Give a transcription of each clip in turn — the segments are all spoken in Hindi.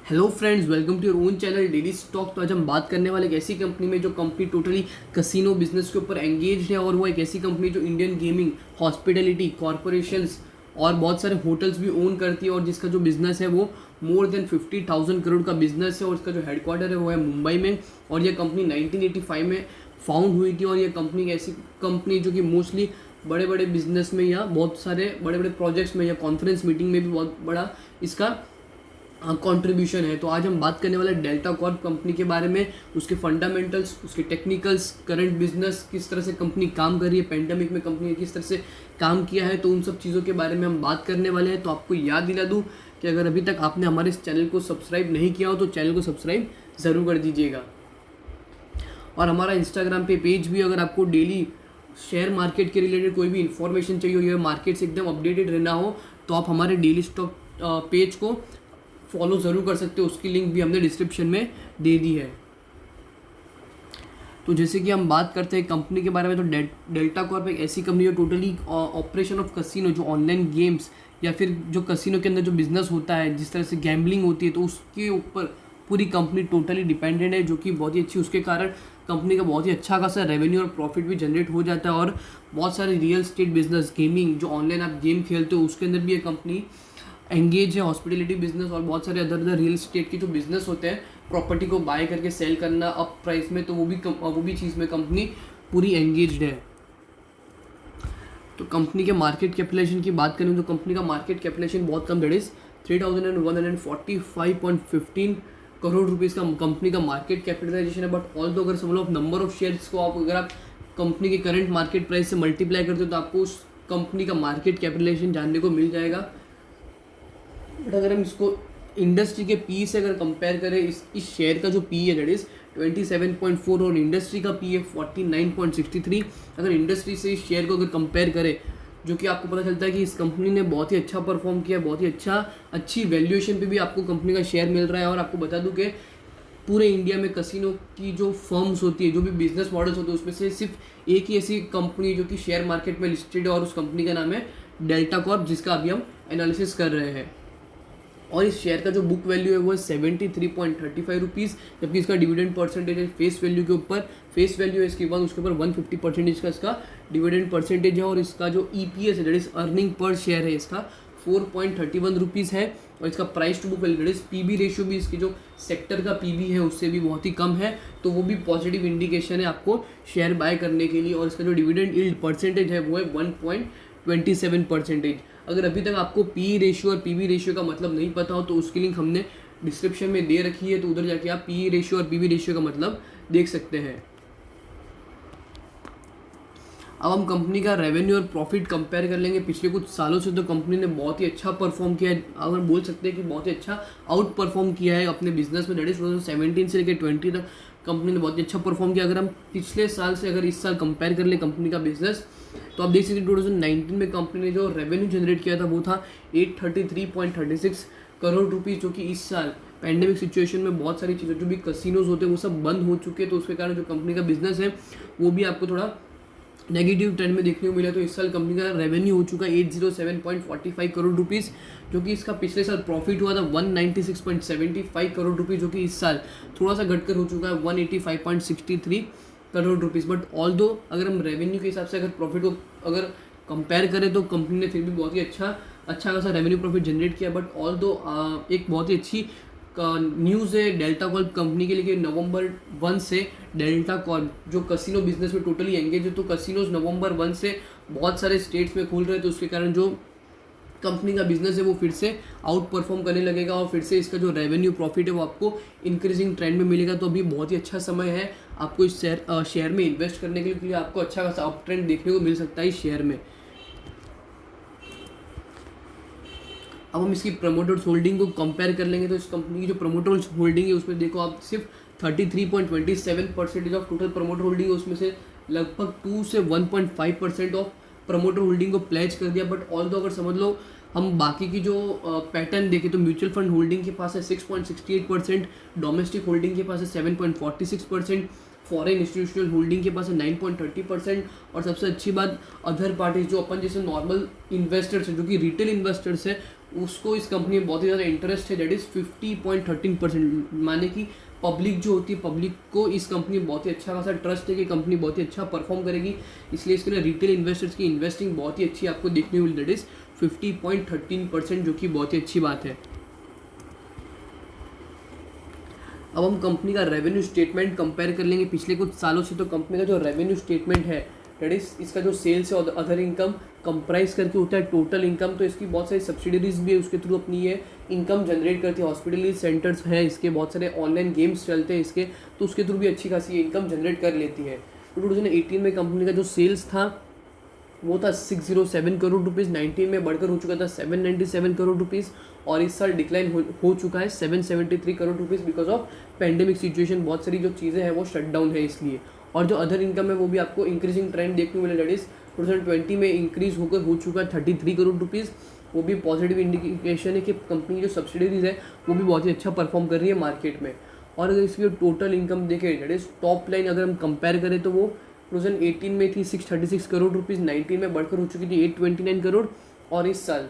Hello friends, welcome to your own channel Daily Stock. तो आज हम बात करने वाले एक ऐसी कंपनी में जो कंपनी टोटली कसिनो बिजनेस के ऊपर एंगेज है, और वो एक ऐसी कंपनी जो इंडियन गेमिंग, हॉस्पिटैलिटी, कॉरपोरेशंस और बहुत सारे होटल्स भी ओन करती है, और जिसका जो बिजनेस है वो मोर देन 50,000 करोड़ का बिजनेस है। और इसका जो हेडक्वार्टर है वो है मुंबई में, और यह कंपनी 1985 में फाउंड हुई थी। और यह कंपनी एक ऐसी कंपनी जो कि मोस्टली बड़े बड़े बिजनेस में या बहुत सारे बड़े बड़े प्रोजेक्ट्स में या कॉन्फ्रेंस मीटिंग में भी बहुत बड़ा इसका कंट्रीब्यूशन है। तो आज हम बात करने वाले डेल्टा कॉर्प कंपनी के बारे में, उसके फंडामेंटल्स, उसके टेक्निकल्स, करंट बिजनेस, किस तरह से कंपनी काम कर रही है, पेंडेमिक में कंपनी ने किस तरह से काम किया है। तो उन सब चीज़ों के बारे में हम बात करने वाले हैं। तो आपको याद दिला दूँ कि अगर अभी तक आपने हमारे इस चैनल को सब्सक्राइब नहीं किया हो तो चैनल को सब्सक्राइब ज़रूर कर दीजिएगा। और हमारा इंस्टाग्राम पे पेज भी, अगर आपको डेली शेयर मार्केट के रिलेटेड कोई भी इन्फॉर्मेशन चाहिए हो या मार्केट से एकदम अपडेटेड रहना हो, तो आप हमारे डेली स्टॉक पेज को फॉलो ज़रूर कर सकते हो। उसकी लिंक भी हमने डिस्क्रिप्शन में दे दी है। तो जैसे कि हम बात करते हैं कंपनी के बारे में, तो डेल्टा कॉर्प एक ऐसी कंपनी है टोटली ऑपरेशन ऑफ कसिनो, जो ऑनलाइन गेम्स या फिर जो कसिनो के अंदर जो बिजनेस होता है, जिस तरह से गैम्बलिंग होती है, तो उसके ऊपर पूरी कंपनी टोटली डिपेंडेंट है, जो कि बहुत ही अच्छी, उसके कारण कंपनी का बहुत ही अच्छा खासा रेवेन्यू और प्रॉफिट भी जनरेट हो जाता है। और बहुत सारे रियल स्टेट बिजनेस, गेमिंग, जो ऑनलाइन आप गेम खेलते हो उसके अंदर भी ये कंपनी एंगेज है, हॉस्पिटैलिटी बिजनेस और बहुत सारे अदर रियल स्टेट के जो बिजनेस होते हैं, प्रॉपर्टी को बाय करके सेल करना अप प्राइस में, तो वो भी चीज़ में कंपनी पूरी एंगेज्ड है। तो कंपनी के मार्केट कैपिटलाइजेशन की बात करें तो कंपनी का मार्केट कैपिटलाइजेशन बहुत कम, दैट इज 3,145.15 करोड़ रुपीज़ का कंपनी का मार्केट कैपिटलाइजेशन है। बट ऑल दो अगर समझ लो आप नंबर ऑफ शेयर्स को अगर आप कंपनी के करंट मार्केट प्राइस से मल्टीप्लाई करते हो तो आपको उस कंपनी का मार्केट कैपिटलाइजेशन जानने को मिल जाएगा। बट अगर हम इसको इंडस्ट्री के पी से अगर कंपेयर करें, इस शेयर का जो पी है दैट इज़ 27.4 और इंडस्ट्री का पी है 49.63। अगर इंडस्ट्री से इस शेयर को अगर कंपेयर करें, जो कि आपको पता चलता है कि इस कंपनी ने बहुत ही अच्छा परफॉर्म किया, बहुत ही अच्छी वैल्यूएशन पे भी आपको कंपनी का शेयर मिल रहा है। और आपको बता दूं कि पूरे इंडिया में कसिनो की जो फर्म्स होती है, जो भी बिजनेस मॉडल्स होते हैं, उसमें से सिर्फ एक ही ऐसी कंपनी जो कि शेयर मार्केट में लिस्टेड है, और उस कंपनी का नाम है डेल्टा कॉर्प, जिसका अभी हम एनालिसिस कर रहे हैं। और इस शेयर का जो बुक वैल्यू है वो है 73.35 रुपीज़, जबकि इसका डिविडेंड परसेंटेज है फेस वैल्यू के ऊपर, फेस वैल्यू है इसके बाद उसके ऊपर 150% का इसका डिविडेंड परसेंटेज है। और इसका जो EPS है that is earning per share है, इसका 4.31 रुपीज़ है। और इसका price to book value that is PB ratio भी इसकी जो सेक्टर का PB है उससे भी बहुत ही कम है, तो वो भी पॉजिटिव इंडिकेशन है आपको शेयर बाय करने के लिए। और इसका जो डिविडेंड यील्ड परसेंटेज है वो है 1.27%। अगर अभी तक आपको पी रेशियो और PB रेशियो का मतलब नहीं पता हो तो उसकी लिंक हमने डिस्क्रिप्शन में दे रखी है, तो उधर जाके आप पी रेशियो और PB रेशियो का मतलब देख सकते हैं। अब हम कंपनी का रेवेन्यू और प्रॉफिट कंपेयर कर लेंगे। पिछले कुछ सालों से तो कंपनी ने बहुत ही अच्छा परफॉर्म किया है, अगर बोल सकते हैं कि बहुत ही अच्छा आउट परफॉर्म किया है अपने बिजनेस में। दैट इज 2017 से लेकर 20 तक कंपनी ने बहुत ही अच्छा परफॉर्म किया। अगर हम पिछले साल से अगर इस साल कंपेयर कर ले कंपनी का बिजनेस, तो आप देख सकते हैं 2019 में कंपनी ने जो रेवेन्यू जनरेट किया था वो था 833.36 करोड़ रुपीज़, जो कि इस साल पैंडेमिक सिचुएशन में बहुत सारी चीज़ें, जो भी कसिनोज होते हैं वो सब बंद हो चुके हैं, तो उसके कारण जो कंपनी का बिजनेस है वो भी आपको थोड़ा नेगेटिव ट्रेंड में देखने को मिला। तो इस साल कंपनी का रेवेन्यू हो चुका है 807.45 करोड़ रुपीज़, जो कि इसका पिछले साल प्रॉफिट हुआ था 196.75 करोड़ रुपीज़, जो कि इस साल थोड़ा सा घटकर हो चुका है 185.63 करोड़ रुपीज़। बट ऑल दो अगर हम रेवेन्यू के हिसाब से अगर प्रॉफिट को अगर कंपेयर करें तो कंपनी ने फिर भी बहुत ही अच्छा खासा रेवेन्यू प्रॉफिट जनरेट किया। बट ऑल दो एक बहुत ही अच्छी न्यूज़ है डेल्टा कॉर्प कंपनी के लिए कि नवंबर 1 से डेल्टा कॉर्प जो कसिनो बिजनेस में टोटली एंगेज है, तो कसिनोज नवंबर 1 से बहुत सारे स्टेट्स में खुल रहे हैं, तो उसके कारण जो कंपनी का बिजनेस है वो फिर से आउट परफॉर्म करने लगेगा, और फिर से इसका जो रेवेन्यू प्रॉफिट है वो आपको इंक्रीजिंग ट्रेंड में मिलेगा। तो अभी बहुत ही अच्छा समय है आपको इस शेयर में इन्वेस्ट करने के लिए आपको अच्छा खासा अप ट्रेंड देखने को मिल सकता है इस शेयर में। अब हम इसकी प्रमोटर्स होल्डिंग को कंपेयर कर लेंगे, तो इस कंपनी की जो प्रमोटर्स होल्डिंग है उसमें देखो आप सिर्फ 33.27% ऑफ टोटल प्रमोटर होल्डिंग है, उसमें से लगभग 2 से 1.5% ऑफ प्रमोटर होल्डिंग को प्लेज कर दिया। बट ऑल दो अगर समझ लो हम बाकी की जो पैटर्न देखें तो म्यूचुअल फंड होल्डिंग के पास है 6.68%, डोमेस्टिक होल्डिंग के पास है 7.46%, फॉरेन इंस्टीट्यूशनल होल्डिंग के पास है 9.30%, और सबसे अच्छी बात अदर पार्टीज जो अपन जैसे नॉर्मल इन्वेस्टर्स हैं, जो कि रिटेल इन्वेस्टर्स हैं, उसको इस कंपनी में बहुत ही ज़्यादा इंटरेस्ट है, दैट इज़ 50.13%। माने कि पब्लिक जो होती है, पब्लिक को इस कंपनी में बहुत ही अच्छा खासा ट्रस्ट है कि कंपनी बहुत ही अच्छा परफॉर्म करेगी, इसलिए इसके लिए रिटेल इन्वेस्टर्स की इन्वेस्टिंग बहुत ही अच्छी आपको देखने को मिली, दैट इज़ 50.13%, जो कि बहुत ही अच्छी बात है। अब हम कंपनी का रेवेन्यू स्टेटमेंट कंपेयर कर लेंगे पिछले कुछ सालों से। तो कंपनी का जो रेवेन्यू स्टेटमेंट है, दैट इज इसका जो सेल्स है और अदर इनकम कंप्राइज करके होता है टोटल इनकम। तो इसकी बहुत सारी सब्सिडरीज भी है, उसके थ्रू अपनी ये इनकम जनरेट करती है। हॉस्पिटलिटी सेंटर्स हैं इसके, बहुत सारे ऑनलाइन गेम्स चलते हैं इसके, तो उसके थ्रू भी अच्छी खासी इनकम जनरेट कर लेती है। 2018 में कंपनी का जो सेल्स था वो था 607 करोड़ रुपीज़, 19 में बढ़कर हो चुका था 797 करोड़ रुपीज़, और इस साल डिक्लाइन हो चुका है 773 crore rupees because of pandemic situation. बहुत सारी जो चीज़ें हैं वो शट डाउन है इसलिए। और जो अदर इनकम है वो भी आपको इंक्रीजिंग ट्रेंड देखने को मिला, दैट इज 2020 में इंक्रीज होकर हो चुका है 33 करोड़ रुपीज़। वो भी पॉजिटिव इंडिकेशन है कि कंपनी की जो सब्सिडरीज है वो भी बहुत ही अच्छा परफॉर्म कर रही है मार्केट में। और अगर इसकी टोटल इनकम देखें, दैट इज टॉप लाइन अगर हम कंपेयर करें तो वो 2018 में थी 636 करोड़ रुपीज़, 19 में बढ़कर हो चुकी थी 829 करोड़, और इस साल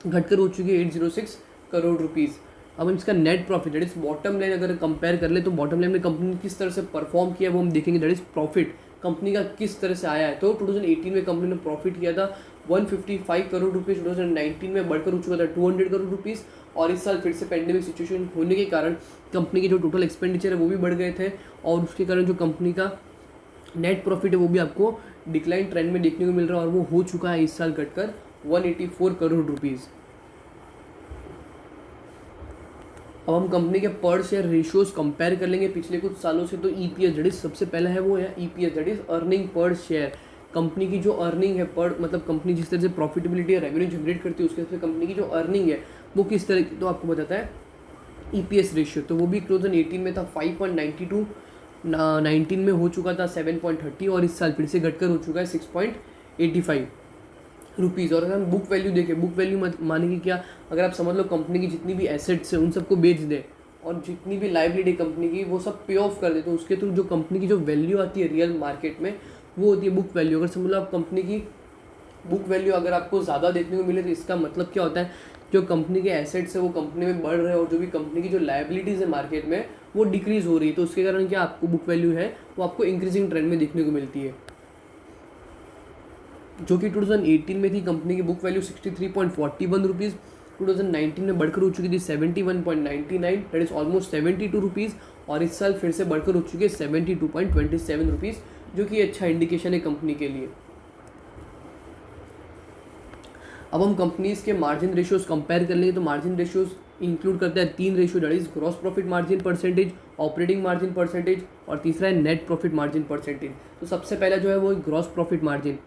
घटकर हो चुकी है 806 करोड़ रुपीज़। अब हम इसका net profit, that is bottom line अगर कंपेयर कर ले तो बॉटम लाइन में कंपनी ने किस तरह से परफॉर्म किया वो हम देखेंगे, दैट इज प्रॉफिट कंपनी का किस तरह से आया है। तो 2018 में कंपनी ने प्रॉफिट किया था 155 करोड़ रुपीज़, 2019 में बढ़कर हो चुका था 200 करोड़ रुपीज़, और इस साल फिर से पेंडेमिक सिचुएशन होने के कारण कंपनी के जो टोटल एक्सपेंडिचर है वो भी बढ़ गए थे, और उसके कारण जो कंपनी का नेट प्रॉफिट है वो भी आपको डिक्लाइन ट्रेंड में देखने को मिल रहा है, और वो हो चुका है इस साल घटकर 184 करोड़ रुपीज़। अब हम कंपनी के पर शेयर रेशियोज कंपेयर कर लेंगे पिछले कुछ सालों से। तो ईपीएस दैट इज सबसे पहला है वो है EPS, that is earning per share. Company की जो अर्निंग है पर, मतलब कंपनी जिस तरह से प्रॉफिटेबिलिटी या रेवेन्यू जनरेट करती है उसके हिसाब से कंपनी की जो अर्निंग है वो किस तरह की, तो आपको बताता है ईपीएस रेशियो। तो वो भी 2018 में था 5.92, 19 में हो चुका था 7.30, और इस साल फिर से घटकर हो चुका है 6.85 रुपीज़। और अगर हम बुक वैल्यू देखें, बुक वैल्यू माने कि क्या, अगर आप समझ लो कंपनी की जितनी भी एसेट्स हैं उन सबको बेच दें और जितनी भी लाइबिलिटी कंपनी की वो सब पे ऑफ कर दे, तो उसके थ्रू जो कंपनी की जो वैल्यू आती है रियल मार्केट में वो होती है बुक वैल्यू। अगर समझ लो आप कंपनी की बुक वैल्यू अगर आपको ज़्यादा देखने को मिले तो इसका मतलब क्या होता है, जो कंपनी के एसेट्स है वो कंपनी में बढ़ रहे हैं और जो भी कंपनी की जो लाइबिलिटीज़ है मार्केट में वो डिक्रीज़ हो रही है, तो उसके कारण क्या आपको बुक वैल्यू है वो आपको इंक्रीजिंग ट्रेंड में देखने को मिलती है। जो कि 2018 में थी कंपनी की बुक वैल्यू 63.41 रुपीज़, 2019 में बढ़कर हो चुकी थी 71.99, दैट इज ऑलमोस्ट 72 रुपीज़, और इस साल फिर से बढ़कर हो चुकी है 72.27 रुपीज़, जो कि अच्छा इंडिकेशन है कंपनी के लिए। अब हम कंपनीज के मार्जिन रेशियोज कंपेयर कर लेंगे। तो मार्जिन रेशियोज इंक्लूड करता है 3 ratio, that is gross profit margin percentage, operating margin percentage, और तीसरा है नेट प्रॉफिट मार्जिन परसेंटेज। तो सबसे पहला जो है वो ग्रॉस प्रॉफिट मार्जिन।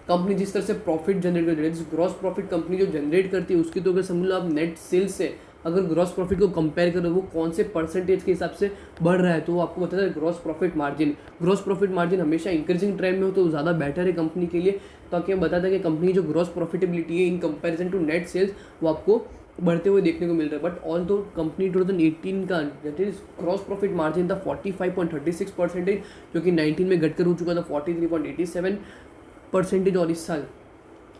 कंपनी जिस तरह से प्रॉफिट जनरेट करती है, ग्रॉस प्रॉफिट कंपनी जो जनरेट करती है उसकी, तो अगर समझ लो आप नेट सेल्स से अगर ग्रॉस प्रॉफिट को कंपेयर करो वो कौन से परसेंटेज के हिसाब से बढ़ रहा है, तो वो आपको बताता है gross profit margin. Gross profit margin हमेशा इंक्रीजिंग ट्रेंड में हो तो ज़्यादा बेटर है कंपनी के लिए, ताकि हम बताता है कि कंपनी की जो ग्रॉस प्रॉफिटेबिलिटी है in comparison to net sales वो आपको बढ़ते हुए देखने को मिल रहा है। बट ऑल तो कंपनी 2018 का that is gross profit margin था 45.36%, जो कि 19 में घटकर हो चुका था 43.87%, और इस साल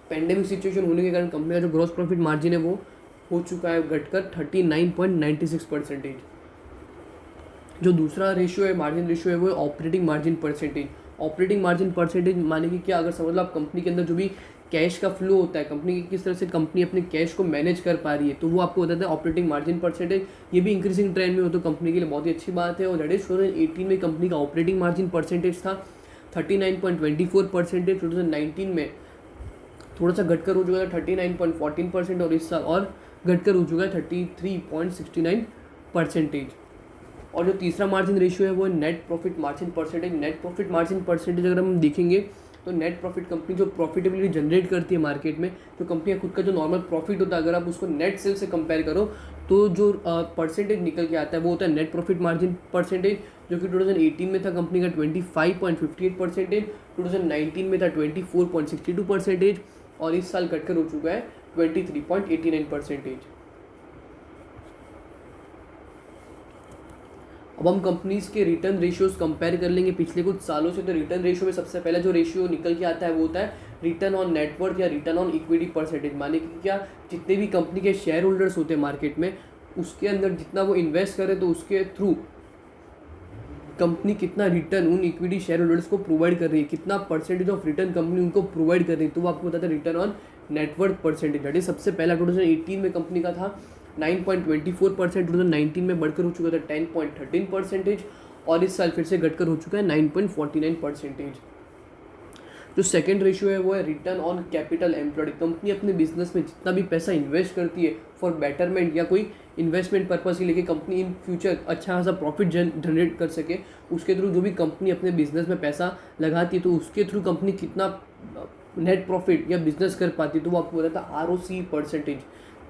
पेंडेमिक सिचुएशन होने के कारण कंपनी का जो ग्रॉस प्रॉफिट मार्जिन है वो हो चुका है घटकर 39.96%। जो दूसरा रेशियो है मार्जिन रेशियो है वो है operating margin percentage. Operating margin percentage माने कि क्या, अगर समझ लो आप कंपनी के अंदर जो भी कैश का फ्लो होता है, कंपनी की किस तरह से कंपनी अपने कैश को मैनेज कर पा रही है, तो वो आपको बताता है ऑपरेटिंग मार्जिन परसेंटेज। ये भी इंक्रीजिंग ट्रेंड में हो तो कंपनी के लिए बहुत ही अच्छी बात है। और दैट इज 2018 में कंपनी का ऑपरेटिंग मार्जिन परसेंटेज था 39.24%, 2019 में थोड़ा सा घटकर हो चुका है 39.14%, और इस साल और घटकर हो चुका है 33.69%। और जो तीसरा मार्जिन रेशियो है वो है net profit margin percentage. Net profit margin percentage अगर हम देखेंगे तो नेट प्रॉफिट कंपनी जो प्रॉफिटेबिलिटी जनरेट करती है मार्केट में, जो कंपनी का खुद का जो नॉर्मल प्रॉफिट होता है अगर आप उसको नेट सेल से कंपेयर करो तो जो परसेंटेज निकल के आता है वो होता है नेट प्रॉफिट मार्जिन परसेंटेज, जो कि 2018 में था कंपनी का 25.58%, 2019 में था 24.62%, और इस साल घटकर हो चुका है 23.89%। अब हम कंपनीज के रिटर्न रेशियोज कंपेयर कर लेंगे पिछले कुछ सालों से। तो रिटर्न रेशियो में सबसे पहला जो रेशियो निकल के आता है वो होता है रिटर्न ऑन नेटवर्थ या रिटर्न ऑन इक्विटी परसेंटेज, माने कि क्या जितने भी कंपनी के शेयर होल्डर्स होते हैं मार्केट में, उसके अंदर जितना वो इन्वेस्ट करे तो उसके थ्रू कंपनी कितना रिटर्न उन इक्विटी शेयर होल्डर्स को प्रोवाइड कर रही है, कितना परसेंटेज ऑफ रिटर्न कंपनी उनको प्रोवाइड कर रही है, तो वो आपको बताता है return on net worth percentage. That is सबसे पहला 2018 में कंपनी का था 9.24%, 2019 में बढ़कर हो चुका था 10.13%, और इस साल फिर से घटकर हो चुका है 9.49%। जो सेकंड रेशियो है वो है return on capital employed. Company अपने बिजनेस में जितना भी पैसा इन्वेस्ट करती है फॉर बेटरमेंट या कोई इन्वेस्टमेंट पर्पस के लिए, कंपनी इन फ्यूचर अच्छा खासा प्रॉफिट जनरेट कर सके, उसके थ्रू जो भी कंपनी अपने बिजनेस में पैसा लगाती है तो उसके थ्रू कंपनी कितना नेट प्रॉफिट या बिजनेस कर पाती है, तो वो आपको बताता है ROCE परसेंटेज।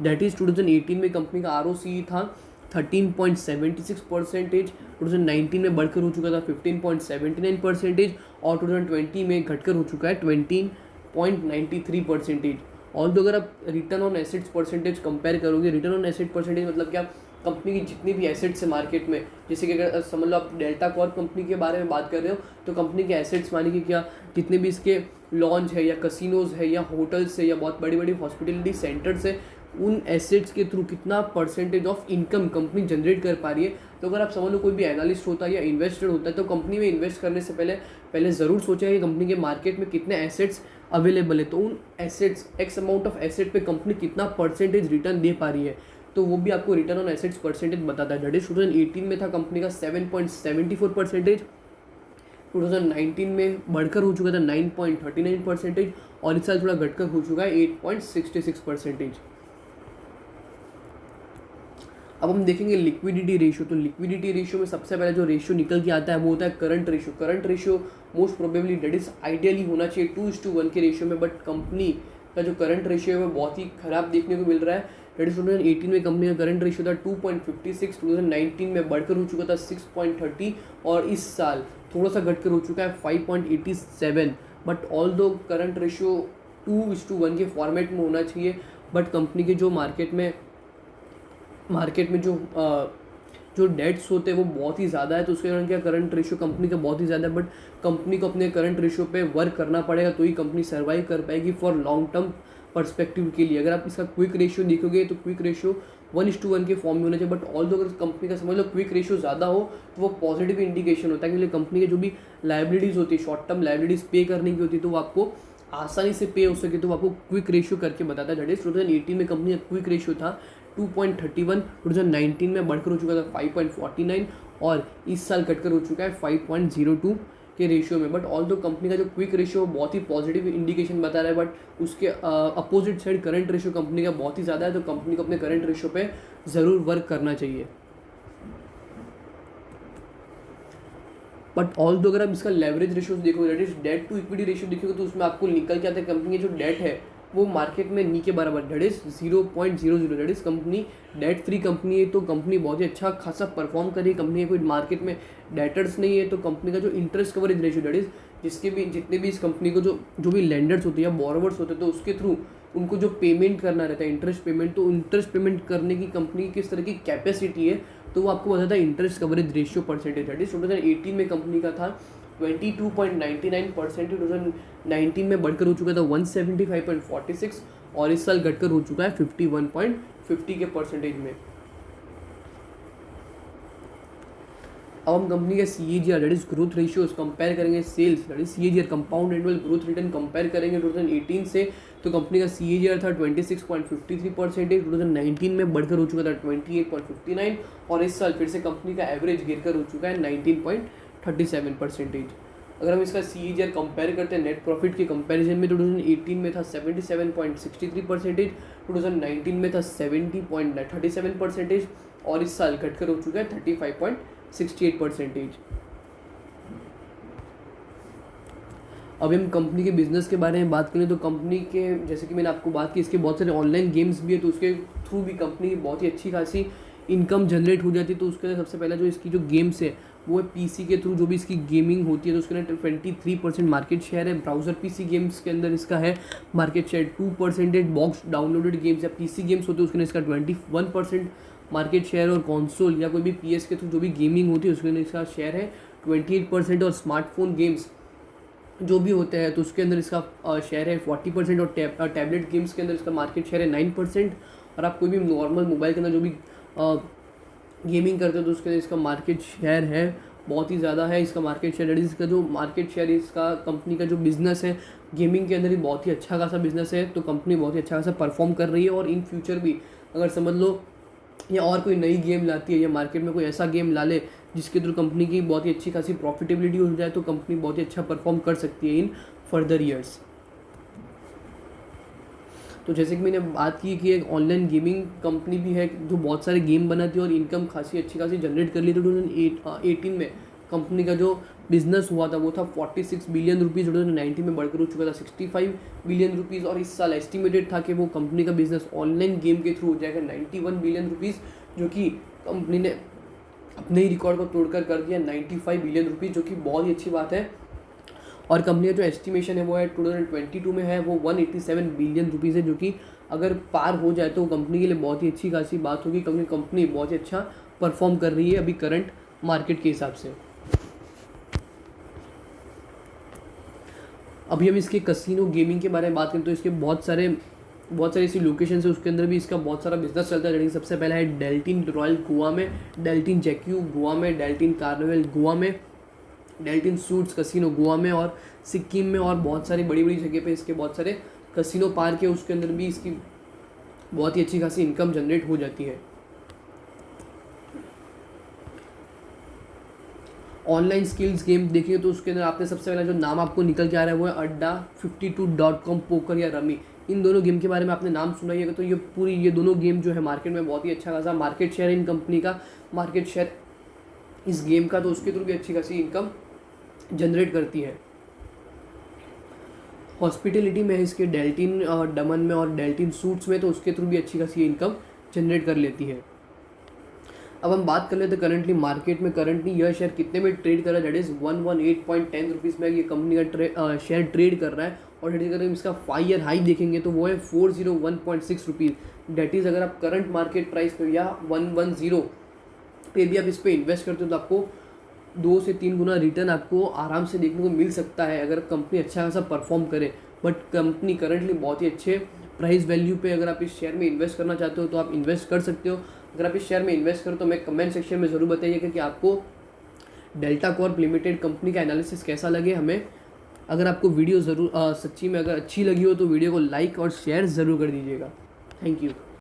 दैट इज 2018 में कंपनी का ROCE था 13.76%, 2019 में बढ़कर हो चुका था 15.79%, और 2020 में घटकर हो चुका है 20.93%। ऑल्दो अगर आप return on assets percentage compare करोगे, रिटर्न ऑन एसेट परसेंटेज मतलब क्या, कंपनी की जितनी भी एसेट्स है मार्केट में, जैसे कि अगर समझ लो आप डेल्टा कॉर्प कंपनी के बारे में बात कर रहे हो, तो कंपनी के एसेट्स माने कि क्या जितने भी इसके लॉन्च है या कसिनोज है या होटल्स है या बहुत बड़ी बड़ी हॉस्पिटलिटी सेंटर्स है, उन एसेट्स के थ्रू कितना percentage of income company generate कर पा रही है। तो अगर आप समझ लो कोई भी एनालिस्ट होता है या इन्वेस्टर होता है तो कंपनी में इन्वेस्ट करने से पहले ज़रूर सोचा है कि कंपनी के मार्केट में कितने एसेट्स अवेलेबल है, तो उन assets x amount of asset पे कंपनी कितना परसेंटेज रिटर्न दे पा रही है, तो वो भी आपको रिटर्न ऑन एसेट्स परसेंटेज बताता है। दैट इज 2018 में था कंपनी का 7.74%, 2019 में बढ़कर हो चुका था 9.39%, और इस साल थोड़ा घटकर हो चुका है 8.66%। अब हम देखेंगे लिक्विडिटी रेशियो। तो लिक्विडिटी रेशियो में सबसे पहले जो रेशियो निकल के आता है वो होता है current ratio. Current ratio most probably debt is ideally होना चाहिए 2:1 के रेशियो में, बट कंपनी का जो करंट रेशियो है वो बहुत ही खराब देखने को मिल रहा है। डेट इज 2018 में कंपनी का करंट रेशियो था 2.56, 2019 में बढ़कर हो चुका था 6.30, और इस साल थोड़ा सा घटकर हो चुका है 5.87। बट ऑल दो करंट रेशियो 2:1 के फॉर्मेट में होना चाहिए, बट कंपनी के जो मार्केट में जो डेट्स होते हैं वो बहुत ही ज़्यादा है, तो उसके कारण क्या करंट रेशियो कंपनी का बहुत ही ज़्यादा है, बट कंपनी को अपने करंट रेशियो पे वर्क करना पड़ेगा तो ही कंपनी सर्वाइव कर पाएगी फॉर लॉन्ग टर्म पर्सपेक्टिव के लिए। अगर आप इसका क्विक रेशियो देखोगे तो क्विक रेशियो 1:1 के फॉर्म में होना चाहिए, बट ऑल्दो अगर कंपनी का समझ लो क्विक रेशियो ज़्यादा हो तो वो पॉजिटिव इंडिकेशन होता है, क्योंकि कंपनी की जो भी लाइबिलिटीज़ होती है, शॉर्ट टर्म लाइबिलिटीज़ पे करने की होती है, तो वो आपको आसानी से पे हो सके, तो वो आपको क्विक रेशियो करके बताता है। दैट इज 2018 में कंपनी का क्विक रेशियो था 2.31, 2019 में बढ़कर हो चुका था 5.49, और इस साल कटकर हो चुका है 5.02 के रेशियो में। बट ऑल दो कंपनी का जो क्विक रेशियो बहुत ही पॉजिटिव इंडिकेशन बता रहा है, बट उसके opposite side current ratio company का बहुत ही ज़्यादा है, तो कंपनी को अपने करंट रेशियो पे ज़रूर वर्क करना चाहिए। बट ऑल दो अगर आप इसका लेवरेज रेशियो देखोगे, that is debt to equity ratio देखोगे, तो उसमें आपको निकल के आता है कंपनी की जो डेट है वो मार्केट में नी के बराबर, that is 0.00। That is company debt free company है, तो कंपनी बहुत ही अच्छा खासा परफॉर्म कर रही है। कंपनी कोई मार्केट में डेटर्स नहीं है, तो कंपनी का जो interest coverage ratio, that is जितने भी इस कंपनी को जो भी लेंडर्स होते हैं या बोरोवर्स होते हैं, तो उसके थ्रू उनको जो पेमेंट करना रहता है इंटरेस्ट पेमेंट, तो इंटरेस्ट पेमेंट करने की कंपनी की किस तरह की कैपेसिटी है, तो वो आपको बताता है interest coverage ratio percentage. That is 2018 में कंपनी का था 22.99%, 2019 में बढ़कर हो चुका था 175.46, और इस साल घटकर हो चुका है 51.50 के परसेंटेज में। अब हम कंपनी का CAGR that is growth ratios compare करेंगे sales, that is CAGR compound annual growth return compare करेंगे 2018 से, तो कंपनी का CAGR था 26.53%, 2019 में बढ़कर हो चुका था 28.59, और इस साल फिर से कंपनी का एवरेज गिरकर हो चुका है 19.37%। अगर हम इसका CAGR कंपेयर करते हैं नेट प्रॉफिट के कंपैरिजन में, तो 2018 में था 77.63%, 2019 में था 70.37%, और इस साल घटकर हो चुका है 35.68%। अब हम कंपनी के बिजनेस के बारे में बात करें तो कंपनी के, जैसे कि मैंने आपको बात की, इसके बहुत सारे ऑनलाइन गेम्स भी है, तो उसके थ्रू भी कंपनी की बहुत ही अच्छी खासी इनकम जनरेट हो जाती है। तो उसके लिए सबसे पहला जो इसकी जो गेम्स है वो है PC के थ्रू जो भी इसकी गेमिंग होती है, तो उसके अंदर 23% मार्केट शेयर है। ब्राउज़र PC गेम्स के अंदर इसका है market share 2%, box downloaded games या PC गेम्स होते हैं उसके अंदर इसका 21% मार्केट शेयर, और कंसोल या कोई भी PS के थ्रू जो भी गेमिंग होती है उसके अंदर इसका शेयर है 28%, और स्मार्टफोन गेम्स जो भी होते हैं, तो उसके अंदर इसका शेयर है 40% और टैबलेट गेम्स के अंदर इसका मार्केट शेयर है 9%। और आप कोई भी नॉर्मल मोबाइल के अंदर जो भी गेमिंग करते हो तो उसके अंदर इसका मार्केट शेयर है बहुत ही ज़्यादा है। इसका मार्केट शेयर इसका जो मार्केट शेयर इसका कंपनी का जो बिज़नेस है गेमिंग के अंदर ही बहुत ही अच्छा खासा बिज़नेस है। तो कंपनी बहुत ही अच्छा खासा परफॉर्म कर रही है, और इन फ्यूचर भी अगर समझ लो या और कोई नई गेम लाती है या मार्केट में कोई ऐसा गेम ला ले जिसके थ्रू कंपनी की बहुत ही अच्छी खासी प्रॉफिटेबिलिटी हो जाए, तो कंपनी बहुत ही अच्छा परफॉर्म कर सकती है इन फर्दर ईयर्स। तो जैसे कि मैंने बात की कि एक ऑनलाइन गेमिंग कंपनी भी है जो बहुत सारे गेम बनाती है और इनकम खासी अच्छी खासी जनरेट कर ली। तो 2018 में कंपनी का जो बिजनेस हुआ था वो था 46 बिलियन रुपीज़, 2019 में बढ़कर हो चुका था 65 बिलियन रुपीज़। और इस साल एस्टिमेटेड था कि वो कंपनी का बिजनेस ऑनलाइन गेम के थ्रू हो जाएगा 91 बिलियन रुपीज़, जो कि कंपनी ने अपने ही रिकॉर्ड को तोड़कर कर दिया 95 बिलियन रुपीज़, जो कि बहुत ही अच्छी बात है। और कंपनी का जो एस्टिमेशन है वो है 2022 में है वो 187 बिलियन रुपीज़ है, जो कि अगर पार हो जाए तो कंपनी के लिए बहुत ही अच्छी खासी बात होगी, क्योंकि कंपनी बहुत ही अच्छा परफॉर्म कर रही है अभी करंट मार्केट के हिसाब से। अभी हम इसके कसिनो गेमिंग के बारे में बात करें तो इसके बहुत सारे ऐसी लोकेशन है, उसके अंदर भी इसका बहुत सारा बिजनेस चलता है। जैसे सबसे पहला है डेल्टिन रॉयल गोवा में, डेल्टिन जैक्यू गोवा में, डेल्टिन कार्निवल गोवा में, डेल्टिन सूट्स कसिनो गोवा में और सिक्किम में, और बहुत सारी बड़ी बड़ी जगह पे इसके बहुत सारे कसिनो पार्क है, उसके अंदर भी इसकी बहुत ही अच्छी खासी इनकम जनरेट हो जाती है। ऑनलाइन स्किल्स गेम देखिए तो उसके अंदर आपने सबसे पहला जो नाम आपको निकल के आ रहा है वो है Adda52.com, पोकर या रमी। इन दोनों गेम के बारे में आपने नाम सुना ही होगा। तो ये दोनों गेम जो है मार्केट में बहुत ही अच्छा खासा मार्केट शेयर है इन कंपनी का, मार्केट शेयर इस गेम का, तो उसके थ्रू भी अच्छी खासी इनकम जनरेट करती है। हॉस्पिटलिटी में है इसके डेल्टिन डमन में और डेल्टिन सूट्स में, तो उसके थ्रू भी अच्छी खासी इनकम जनरेट कर लेती है। अब हम बात कर लेते हैं करंटली मार्केट में करंटली यह शेयर कितने में ट्रेड कर रहा है, दैट इज़ 118.10 रुपीज़ में ये कंपनी का शेयर ट्रेड कर रहा है। और अगर हम इसका 5 ईयर हाई देखेंगे तो वो है 401.6 रुपीज़। डैट इज़ अगर आप करंट मार्केट प्राइस पे या 110 पे भी आप इस पर इन्वेस्ट करते हो तो आपको 2 से 3 गुना रिटर्न आपको आराम से देखने को मिल सकता है अगर कंपनी अच्छा खासा परफॉर्म करे। बट कंपनी करंटली बहुत ही अच्छे प्राइस वैल्यू पे अगर आप इस शेयर में इन्वेस्ट करना चाहते हो तो आप इन्वेस्ट कर सकते हो। अगर आप इस शेयर में इन्वेस्ट करो तो मैं कमेंट सेक्शन में ज़रूर बताइएगा कि आपको डेल्टा कॉर्प लिमिटेड कंपनी का एनालिसिस कैसा लगे हमें। अगर आपको वीडियो ज़रूर सच्ची में अगर अच्छी लगी हो तो वीडियो को लाइक और शेयर ज़रूर कर दीजिएगा। Thank you.